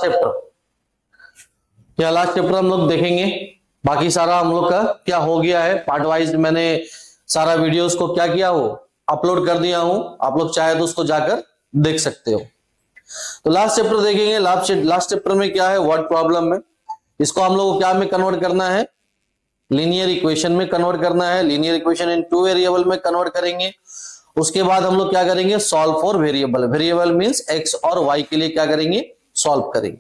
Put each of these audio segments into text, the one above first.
Chapter, क्या last chapter हम लोग देखेंगे। बाकी सारा हम लोग का क्या हो गया है, पार्ट वाइज मैंने सारा वीडियोस को क्या किया हो, अपलोड कर दिया हूं। आप लोग चाहे तो उसको जाकर देख सकते हो। तो लास्ट चैप्टर देखेंगे। लास्ट चैप्टर में क्या है, वर्ड प्रॉब्लम में, इसको हम लोग को क्या में कन्वर्ट करना है, लीनियर इक्वेशन में कन्वर्ट करना है। Linear equation in two variable में कन्वर्ट करेंगे। उसके बाद हम लोग क्या करेंगे, solve for variable. Variable means x और वाई के लिए क्या करेंगे, सॉल्व करेंगे।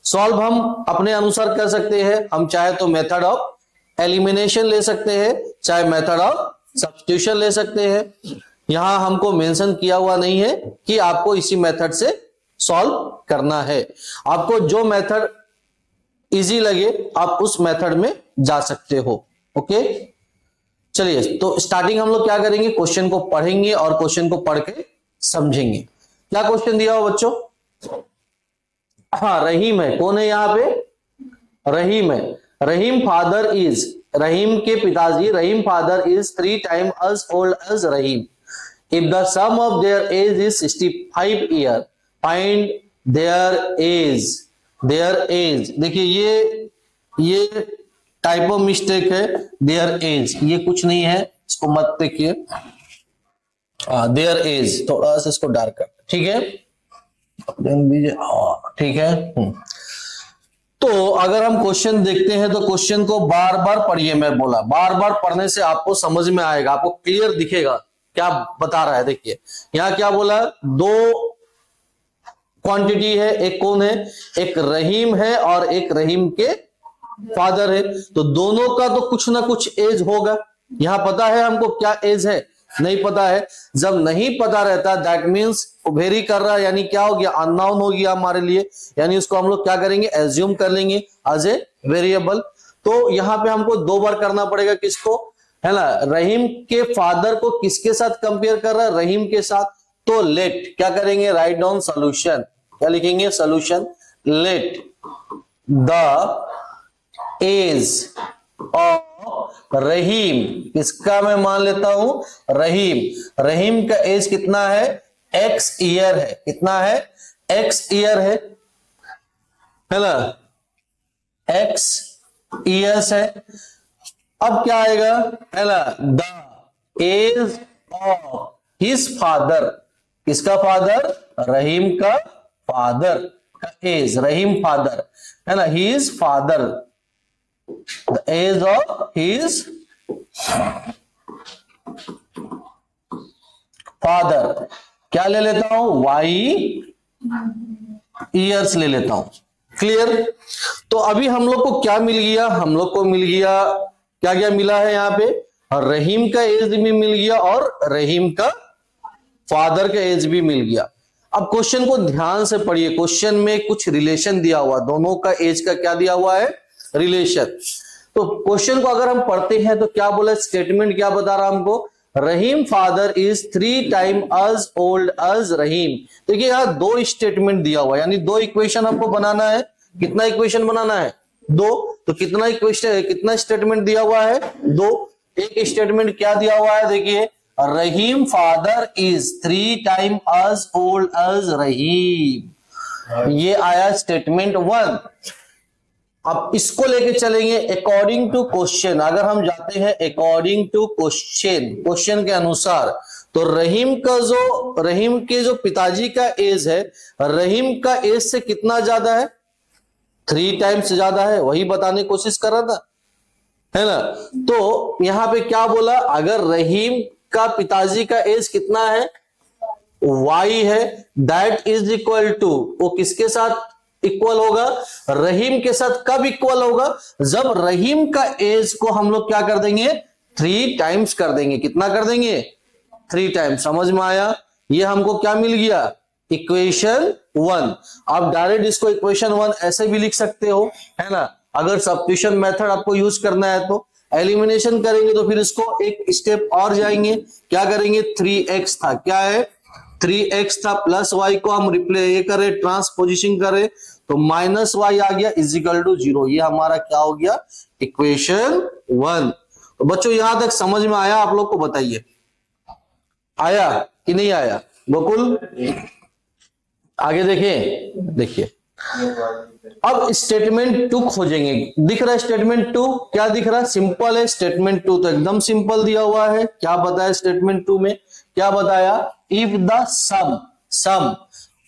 सॉल्व हम अपने अनुसार कर सकते हैं। हम चाहे तो मेथड ऑफ एलिमिनेशन ले सकते हैं, चाहे मेथड ऑफ सब्स्टिट्यूशन ले सकते हैं। यहां हमको मेंशन किया हुआ नहीं है कि आपको इसी मेथड से सॉल्व करना है। आपको जो मेथड इजी लगे आप उस मेथड में जा सकते हो। ओके, चलिए तो स्टार्टिंग हम लोग क्या करेंगे, क्वेश्चन को पढ़ेंगे और क्वेश्चन को पढ़ के समझेंगे। क्या क्वेश्चन दिया हो बच्चों, हाँ रहीम है, कौन है यहाँ पे, रहीम है। रहीम फादर इज, रहीम के पिताजी, Rahim father is 3 times as old as Rahim. If the sum of their age is 65 year, find their age, their age। देखिए ये टाइप ऑफ मिस्टेक है, their age, ये कुछ नहीं है, इसको मत देखिए। their age थोड़ा सा इसको डार्क कर, ठीक है, ठीक है। तो अगर हम क्वेश्चन देखते हैं तो क्वेश्चन को बार बार पढ़िए। मैं बोला बार बार पढ़ने से आपको समझ में आएगा, आपको क्लियर दिखेगा क्या बता रहा है। देखिए यहां क्या बोला, 2 क्वांटिटी है, एक कौन है, एक रहीम है और एक रहीम के फादर है। तो दोनों का तो कुछ ना कुछ एज होगा। यहां पता है हमको क्या एज है, नहीं पता है। जब नहीं पता रहता दैट मीन्स वेरी कर रहा है, यानी क्या हो गया, अननोन हो गया हमारे लिए, यानी उसको हम लोग क्या करेंगे, एज्यूम कर लेंगे एज ए वेरिएबल। तो यहां पे हमको 2 बार करना पड़ेगा, किसको, है ना, रहीम के फादर को किसके साथ कंपेयर कर रहा है, रहीम के साथ। तो लेट क्या करेंगे, राइट डाउन सोल्यूशन, क्या लिखेंगे, solution. Let the age of Rahim, किसका मैं मान लेता हूं, रहीम। रहीम का एज कितना है, x ईयर है, कितना है, x ईयर है ना, x ईयर्स है। अब क्या आएगा, है ना, the age of his father, किसका फादर, रहीम का फादर का एज, रहीम फादर है ना, his father, the age of his father, क्या ले लेता हूं, y ईयर्स ले लेता हूं। क्लियर। तो अभी हम लोग को क्या मिल गया, हम लोग को मिल गया, क्या क्या मिला है यहाँ पे, रहीम का एज भी मिल गया और रहीम का फादर का एज भी मिल गया। अब क्वेश्चन को ध्यान से पढ़िए, क्वेश्चन में कुछ रिलेशन दिया हुआ, दोनों का एज का क्या दिया हुआ है, रिलेशन। तो क्वेश्चन को अगर हम पढ़ते हैं तो क्या बोला, स्टेटमेंट क्या बता रहा हमको, Rahim father is 3 times as old as Rahim. देखिए यहाँ 2 स्टेटमेंट दिया हुआ है, यानी 2 इक्वेशन हमको बनाना है। कितना इक्वेशन बनाना है, 2। तो कितना इक्वेशन, कितना स्टेटमेंट दिया हुआ है, 2। एक स्टेटमेंट क्या दिया हुआ है, देखिए Rahim father is 3 times as old as Rahim, ये आया स्टेटमेंट 1। अब इसको लेके चलेंगे अकॉर्डिंग टू क्वेश्चन। अगर हम जाते हैं अकॉर्डिंग टू क्वेश्चन, क्वेश्चन के अनुसार, तो रहीम के जो पिताजी का एज है, रहीम का एज से कितना ज्यादा है, 3 times ज्यादा है, वही बताने की कोशिश कर रहा था, है ना। तो यहां पे क्या बोला, अगर रहीम का पिताजी का एज कितना है, y है, दैट इज इक्वल टू, वो किसके साथ इक्वल होगा, रहीम के साथ। कब इक्वल होगा, जब रहीम का एज को हम लोग क्या कर देंगे, 3 times कर देंगे। कितना कर देंगे, 3 times। समझ में आया, ये हमको क्या मिल गया, इक्वेशन 1। आप डायरेक्ट इसको इक्वेशन 1 ऐसे भी लिख सकते हो, है ना। अगर सब्स्टिट्यूशन मेथड आपको यूज करना है तो एलिमिनेशन करेंगे तो फिर इसको एक स्टेप और जाएंगे, क्या करेंगे, 3x था, क्या है, 3x था, प्लस y को हम ये करें, ट्रांसपोजिशन करें तो -y आ गया इजिकल टू 0। ये हमारा क्या हो गया, इक्वेशन 1। तो बच्चों यहां तक समझ में आया, आप लोग को बताइए, आया कि नहीं आया, बकुल आगे देखिए। अब स्टेटमेंट 2 खोजेंगे। दिख रहा है स्टेटमेंट 2? क्या दिख रहा है? सिंपल है स्टेटमेंट 2 तो एकदम सिंपल दिया हुआ है। क्या बताया स्टेटमेंट 2 में? क्या बताया? If the sum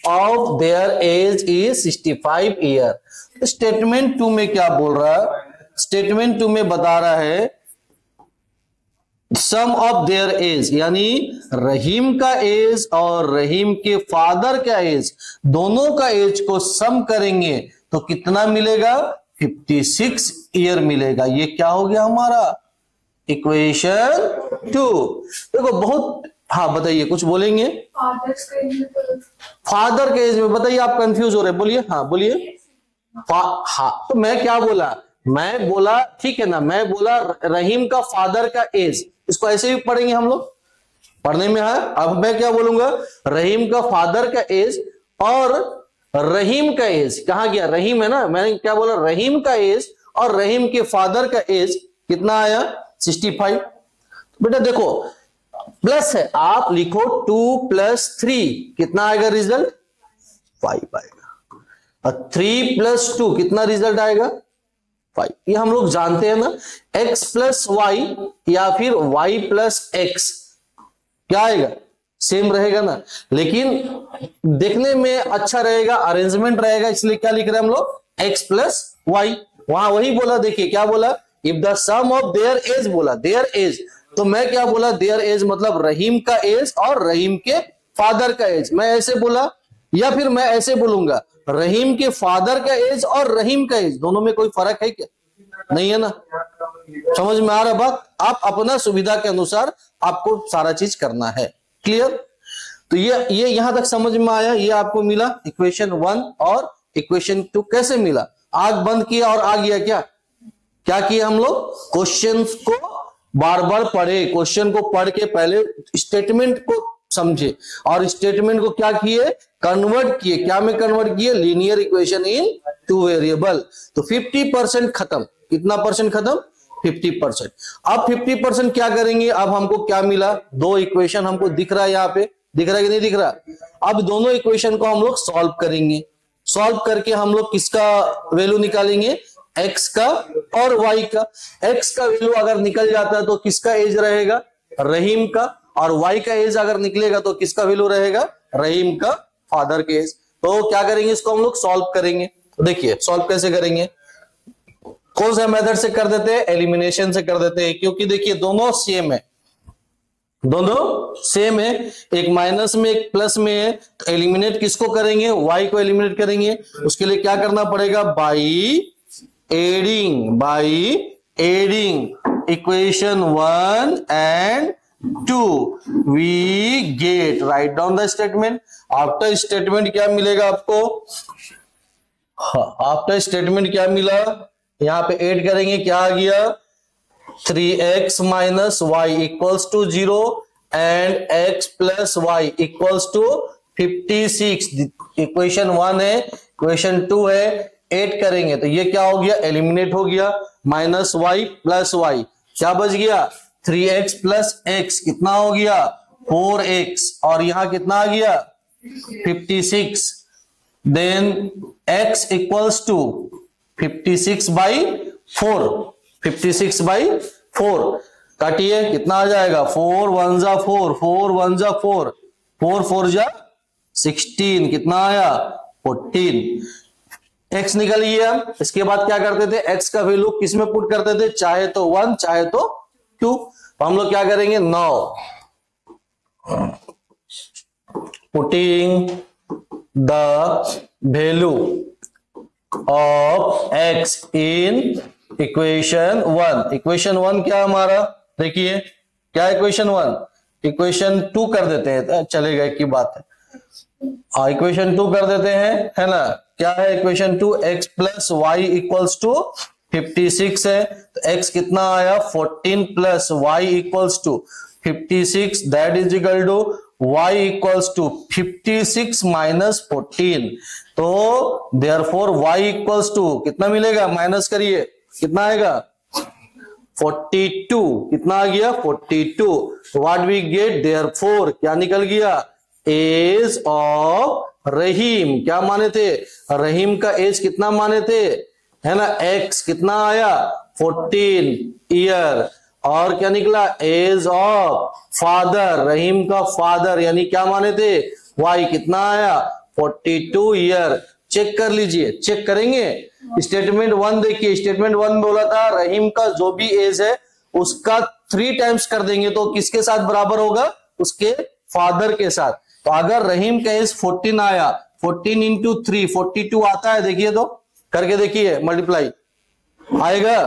of their age is 65 year. Statement 2 में क्या बोल रहा है? स्टेटमेंट 2 में बता रहा है सम ऑफ देयर एज, यानी रहीम का एज और रहीम के फादर का एज, दोनों का एज को सम करेंगे तो कितना मिलेगा? 56 ईयर मिलेगा। ये क्या हो गया हमारा? इक्वेशन 2। देखो बहुत, हाँ बताइए, कुछ बोलेंगे? फादर के एज में बताइए, आप कंफ्यूज हो रहे, बोलिए। हाँ बोलिए। हाँ तो मैं क्या बोला? मैं बोला ठीक है ना, मैं बोला रहीम का फादर का एज, इसको ऐसे भी पढ़ेंगे हम लोग, पढ़ने में है। अब मैं क्या बोलूंगा? रहीम का फादर का एज और रहीम का एज, कहां गया? रहीम है ना, मैंने क्या बोला? रहीम का एज और रहीम के फादर का एज कितना आया? 65। बेटा देखो प्लस है, आप लिखो 2 + 3 कितना आएगा रिजल्ट? 5 आएगा। और 3 + 2 कितना रिजल्ट आएगा? 5। ये हम लोग जानते हैं ना, x + y या फिर y + x क्या आएगा? सेम रहेगा ना, लेकिन देखने में अच्छा रहेगा, अरेंजमेंट रहेगा, इसलिए क्या लिख रहे हैं हम लोग? x + y। वहां वही बोला, देखिए क्या बोला? If the sum of their age बोला, देयर एज, तो मैं क्या बोला? देयर एज मतलब रहीम का एज और रहीम के फादर का एज। मैं ऐसे बोला या फिर मैं ऐसे बोलूंगा रहीम के फादर का एज और रहीम का एज, दोनों में कोई फर्क है क्या? नहीं है ना। समझ में आ रहा बात? आप अपना सुविधा के अनुसार आपको सारा चीज करना है। क्लियर? तो ये यहां तक समझ में आया? ये आपको मिला इक्वेशन 1 और इक्वेशन 2 कैसे मिला? आग बंद किया और आ गया क्या? क्या किया हम लोग? क्वेश्चन को बार बार पढ़े, क्वेश्चन को पढ़ के पहले स्टेटमेंट को समझे और स्टेटमेंट को क्या किए? कन्वर्ट किए। क्या में कन्वर्ट किए? Linear equation in 2 variable. तो 50% खत्म। कितना परसेंट खत्म? 50%। अब 50% क्या करेंगे? अब हमको क्या मिला? 2 इक्वेशन हमको दिख रहा है, यहाँ पे दिख रहा है कि नहीं दिख रहा? अब दोनों इक्वेशन को हम लोग सॉल्व करेंगे। सॉल्व करके हम लोग किसका वैल्यू निकालेंगे? x का और y का। x का वैल्यू अगर निकल जाता है तो किसका एज रहेगा? रहीम का। और y का एज अगर निकलेगा तो किसका वैल्यू रहेगा? रहीम का फादर के एज। तो क्या करेंगे? इसको हम लोग सॉल्व करेंगे। देखिए सॉल्व कैसे करेंगे? कौन सा मेथड से कर देते हैं? एलिमिनेशन से कर देते हैं, क्योंकि देखिए दोनों सेम है, दोनों सेम है, एक माइनस में एक प्लस में है। तो एलिमिनेट किसको करेंगे? y को एलिमिनेट करेंगे। उसके लिए क्या करना पड़ेगा? By adding equation 1 and 2 we get, right down the statement. After statement क्या मिलेगा आपको? आफ्टर स्टेटमेंट क्या मिला? यहां पे ऐड करेंगे, क्या आ गया? 3x - y = 0 and x + y = 56। Equation 1 है, इक्वेशन 2 है, ऐड करेंगे तो ये क्या हो गया? एलिमिनेट हो गया। -y + y क्या बच गया? 3x + x कितना हो गया? 4x। और यहां कितना आ गया? 56। Then x = 56/4। 56/4 काटिए, कितना आ जाएगा? 4 × 1 = 4, 4 × 1 = 4, 4 × 4 = 16। कितना आया? 14। x निकल गया। इसके बाद क्या करते थे? x का वैल्यू किस में पुट करते थे? चाहे तो 1 चाहे तो 2। तो हम लोग क्या करेंगे? Now putting the value of x in equation 1। Equation 1 क्या हमारा? देखिए क्या इक्वेशन 1? इक्वेशन 2 कर देते हैं, चलेगा, एक ही बात है। इक्वेशन 2 कर देते हैं, है ना? क्या है इक्वेशन 2? x + y = 56 है। तो x कितना आया? 14 + y = 56, that is equal to y = 56 - 14। तो देयरफॉर y = कितना मिलेगा? माइनस करिए, कितना आएगा? 42। कितना आ गया? 42। What we get? देयरफॉर क्या निकल गया? एज ऑफ रहीम क्या माने थे, रहीम का एज कितना माने थे, है ना, एक्स कितना आया 14 ईयर, और क्या निकला एज ऑफ फादर, रहीम का फादर यानी क्या माने थे वाई कितना आया 42 ईयर। चेक कर लीजिए, चेक करेंगे। स्टेटमेंट 1 देखिए, स्टेटमेंट 1 बोला था रहीम का जो भी एज है उसका 3 टाइम्स कर देंगे तो किसके साथ बराबर होगा, उसके फादर के साथ। तो अगर रहीम का एज 14 आया, 14 इंटू 3 42 आता है, देखिए तो करके देखिए मल्टीप्लाई आएगा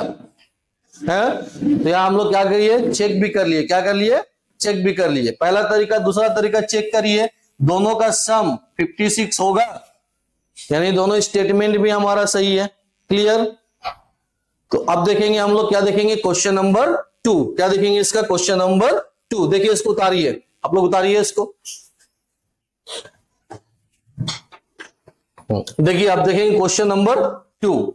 है। तो यहां हम लोग क्या करिए, चेक भी कर लिए, क्या कर लिए, चेक भी कर लिए। पहला तरीका, दूसरा तरीका चेक करिए, दोनों का सम 56 होगा, यानी दोनों स्टेटमेंट भी हमारा सही है। क्लियर। तो अब देखेंगे हम लोग, क्या देखेंगे, क्वेश्चन नंबर 2, क्या देखेंगे इसका, क्वेश्चन नंबर 2। देखिए इसको उतारिए, आप लोग उतारिए इसको। देखिए आप देखेंगे क्वेश्चन नंबर 2,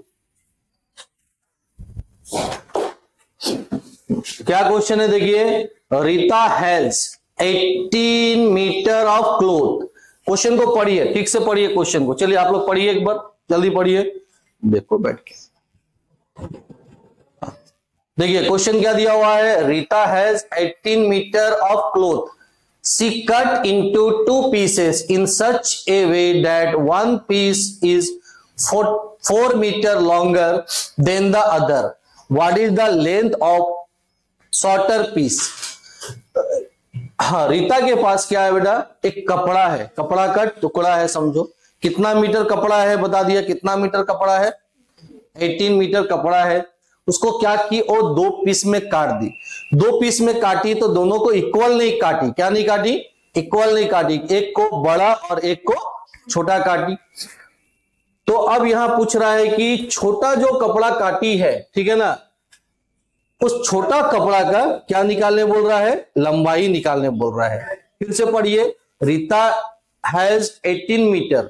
क्या क्वेश्चन है, देखिए Rita has 18 metre of cloth. Question को पढ़िए, ठीक से पढ़िए क्वेश्चन को। चलिए आप लोग पढ़िए एक बार, जल्दी पढ़िए, देखो बैठ के। देखिए क्वेश्चन क्या दिया हुआ है, Rita has 18 metre of cloth, she cut into 2 pieces in such a way that one piece is 4 meter longer than the other. What is the length of shorter piece? हाँ, रीता के पास क्या है बेटा, एक कपड़ा है, कपड़ा का टुकड़ा है, समझो कितना मीटर कपड़ा है, बता दिया कितना मीटर कपड़ा है, 18 मीटर कपड़ा है। उसको क्या की, वो 2 पीस में काट दी। 2 पीस में काटी तो दोनों को इक्वल नहीं काटी, क्या नहीं काटी, इक्वल नहीं काटी, एक को बड़ा और एक को छोटा काटी। तो अब यहां पूछ रहा है कि छोटा जो कपड़ा काटी है, ठीक है ना, उस छोटा कपड़ा का क्या निकालने बोल रहा है, लंबाई निकालने बोल रहा है। फिर से पढ़िए, Rita has 18 metre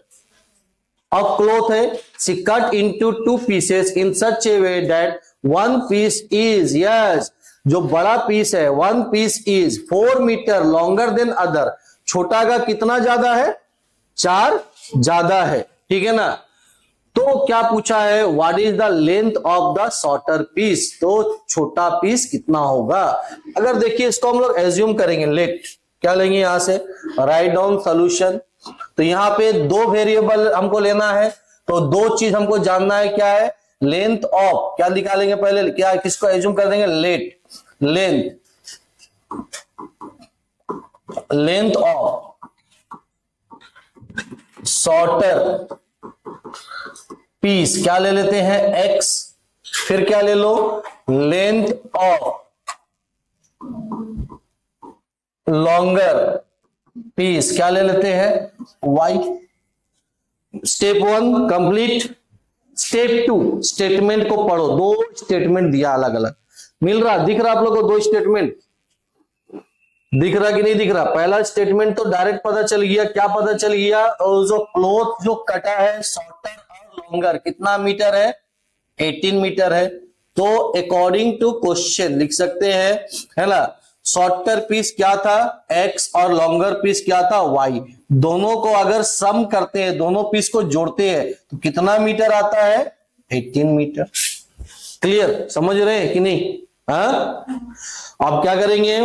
of cloth है, she cut into 2 pieces in such a way that one piece is, yes, जो बड़ा पीस है, 1 piece is 4 metre longer than other, छोटा का कितना ज्यादा है, 4 ज्यादा है, ठीक है ना। तो क्या पूछा है, what is the length of the shorter piece, तो छोटा पीस कितना होगा। अगर देखिए इसको हम लोग एज्यूम करेंगे, लेट क्या लेंगे यहां से, राइट डाउन सॉल्यूशन। तो यहाँ पे 2 वेरिएबल हमको लेना है, तो 2 चीज हमको जानना है, क्या है, लेंथ ऑफ, क्या निकालेंगे पहले, क्या किसको एज्यूम कर देंगे, लेंथ ऑफ शॉर्टर पीस, क्या ले लेते हैं x, फिर क्या ले लो, लेंथ ऑफ लॉन्गर पीस, क्या ले लेते हैं y। Step 1 complete. Step 2, statement को पढ़ो, 2 स्टेटमेंट दिया अलग अलग, मिल रहा, दिख रहा आप लोगों को 2 स्टेटमेंट, दिख रहा कि नहीं दिख रहा। पहला स्टेटमेंट तो डायरेक्ट पता चल गया, क्या पता चल गया, और जो क्लोथ जो कटा है शॉर्टर और लॉन्गर कितना मीटर है, 18 मीटर है। तो अकॉर्डिंग टू क्वेश्चन लिख सकते हैं, है ना, शॉर्टर पीस क्या था x और लॉन्गर पीस क्या था y, दोनों को अगर सम करते हैं, दोनों पीस को जोड़ते हैं तो कितना मीटर आता है, 18 मीटर। क्लियर, समझ रहे हैं कि नहीं। हाँ, अब क्या करेंगे,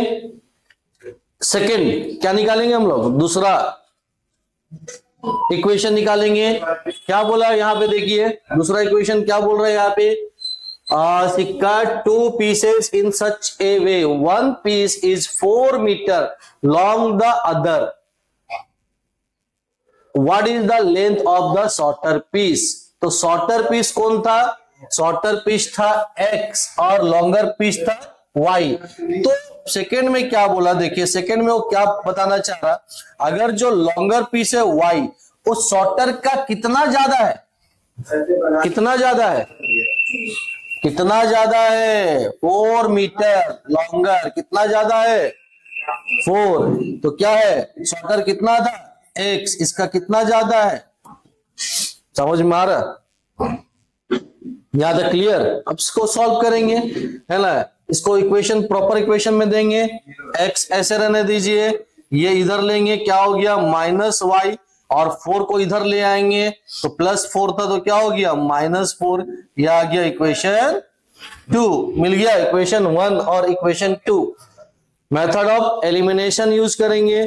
सेकंड क्या निकालेंगे हम लोग, दूसरा इक्वेशन निकालेंगे। क्या बोला यहां पे, देखिए दूसरा इक्वेशन क्या बोल रहा है यहाँ पे, she cut 2 pieces in such a way, 1 piece is 4 meter long the other, what is the length of the shorter piece। तो शॉर्टर पीस कौन था, शॉर्टर पीस था x और लॉन्गर पीस था y। तो सेकंड में क्या बोला, देखिए सेकंड में वो क्या बताना चाह रहा, अगर जो लॉन्गर पीस है y, उस शॉर्टर का कितना ज्यादा है, कितना ज्यादा है, कितना ज्यादा है, 4 मीटर लॉन्गर, कितना ज्यादा है 4, तो क्या है शॉर्टर कितना था x, इसका कितना ज्यादा है, समझ में आ रहा, यहां तक क्लियर। अब इसको सॉल्व करेंगे, है ना, इसको इक्वेशन प्रॉपर इक्वेशन में देंगे, x ऐसे रहने दीजिए, ये इधर लेंगे, क्या हो गया -y, और 4 को इधर ले आएंगे तो +4 था तो क्या हो गया -4, यह आ गया इक्वेशन 2, मिल गया इक्वेशन 1 और equation 2। Method of elimination use करेंगे,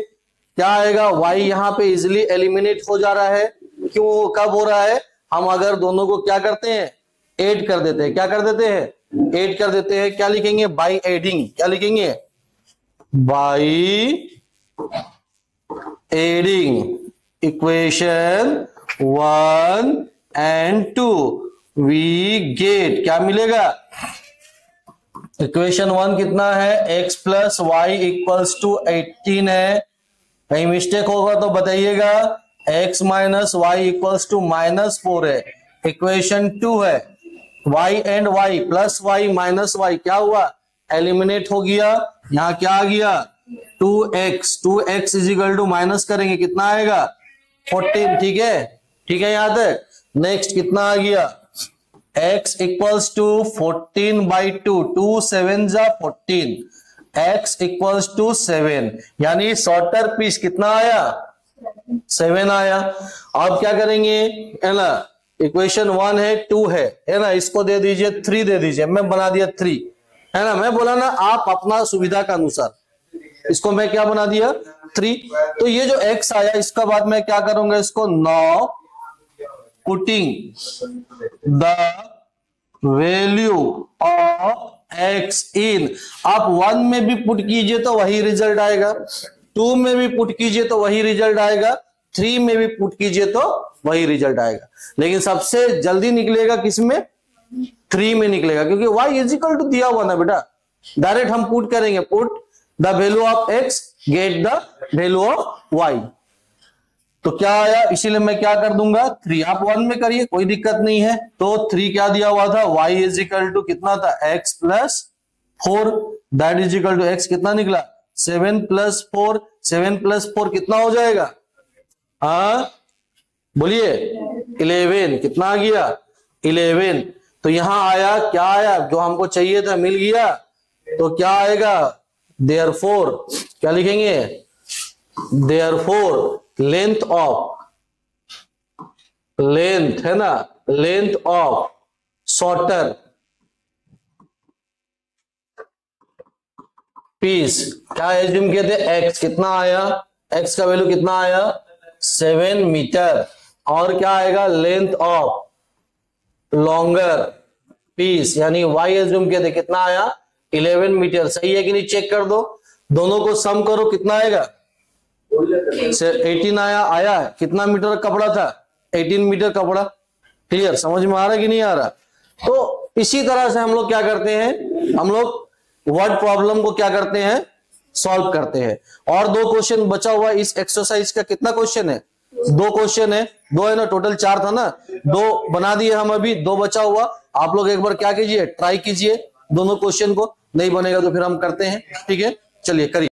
क्या आएगा y यहां पे इजिली एलिमिनेट हो जा रहा है। क्यों, कब हो रहा है, हम अगर दोनों को क्या करते हैं ऐड कर देते हैं, क्या कर देते हैं ऐड कर देते हैं, क्या लिखेंगे बाय एडिंग, क्या लिखेंगे by adding equation 1 and 2 we get, क्या मिलेगा इक्वेशन 1 कितना है x + y = 18 है, कहीं मिस्टेक होगा तो बताइएगा, x - y = -4 है, इक्वेशन 2 है, y and y +y - y क्या हुआ एलिमिनेट हो गया, यहां क्या आ गया 2x = माइनस करेंगे कितना आएगा 14, ठीक है यहां तक। नेक्स्ट कितना आ गया x = 14/2, 2 7 जा 14, x = 7, यानी शॉर्टर पीस कितना आया 7 आया। अब क्या करेंगे है ना, इक्वेशन 1 है 2 है ना, इसको दे दीजिए 3 दे दीजिए, मैं बना दिया 3 है ना, मैं बोला ना आप अपना सुविधा का अनुसार, इसको मैं क्या बना दिया 3। तो ये जो x आया इसका बाद मैं क्या करूंगा, इसको now putting the value of x इन, आप 1 में भी पुट कीजिए तो वही रिजल्ट आएगा, 2 में भी पुट कीजिए तो वही रिजल्ट आएगा, 3 में भी पुट कीजिए तो वही रिजल्ट आएगा, लेकिन सबसे जल्दी निकलेगा किसमें 3 में निकलेगा, क्योंकि y = दिया हुआ ना बेटा, डायरेक्ट हम पुट करेंगे, put the value of x get the value of y, तो क्या आया, इसीलिए मैं क्या कर दूंगा 3, आप 1 में करिए कोई दिक्कत नहीं है। तो 3 क्या दिया हुआ था y = कितना था x + 4, दैट = x कितना निकला 7 + 4, 7 + 4 कितना हो जाएगा, हाँ बोलिए 11, कितना आ गया 11। तो यहां आया क्या आया, जो हमको चाहिए था मिल गया, तो क्या आएगा देयरफॉर, क्या लिखेंगे देयरफॉर लेंथ है ना, लेंथ ऑफ शॉर्टर पीस क्या एज्यूम किए थे, x कितना आया, x का वैल्यू कितना आया 7 मीटर, और क्या आएगा लेंथ ऑफ लॉन्गर पीस यानी y एज्यूम किए थे कितना आया 11 मीटर। सही है कि नहीं, चेक कर दो, दोनों को सम करो कितना आएगा 18 आया है, कितना मीटर कपड़ा था 18 मीटर कपड़ा। क्लियर, समझ में आ रहा है कि नहीं आ रहा। तो इसी तरह से हम लोग क्या करते हैं, हम लोग वर्ड प्रॉब्लम को क्या करते हैं सॉल्व करते हैं। और 2 क्वेश्चन बचा हुआ इस एक्सरसाइज का, कितना क्वेश्चन है 2 क्वेश्चन है, 2 है ना, टोटल 4 था ना, 2 बना दिए हम, अभी 2 बचा हुआ। आप लोग एक बार क्या कीजिए ट्राई कीजिए दोनों क्वेश्चन को, नहीं बनेगा तो फिर हम करते हैं, ठीक है चलिए करिए।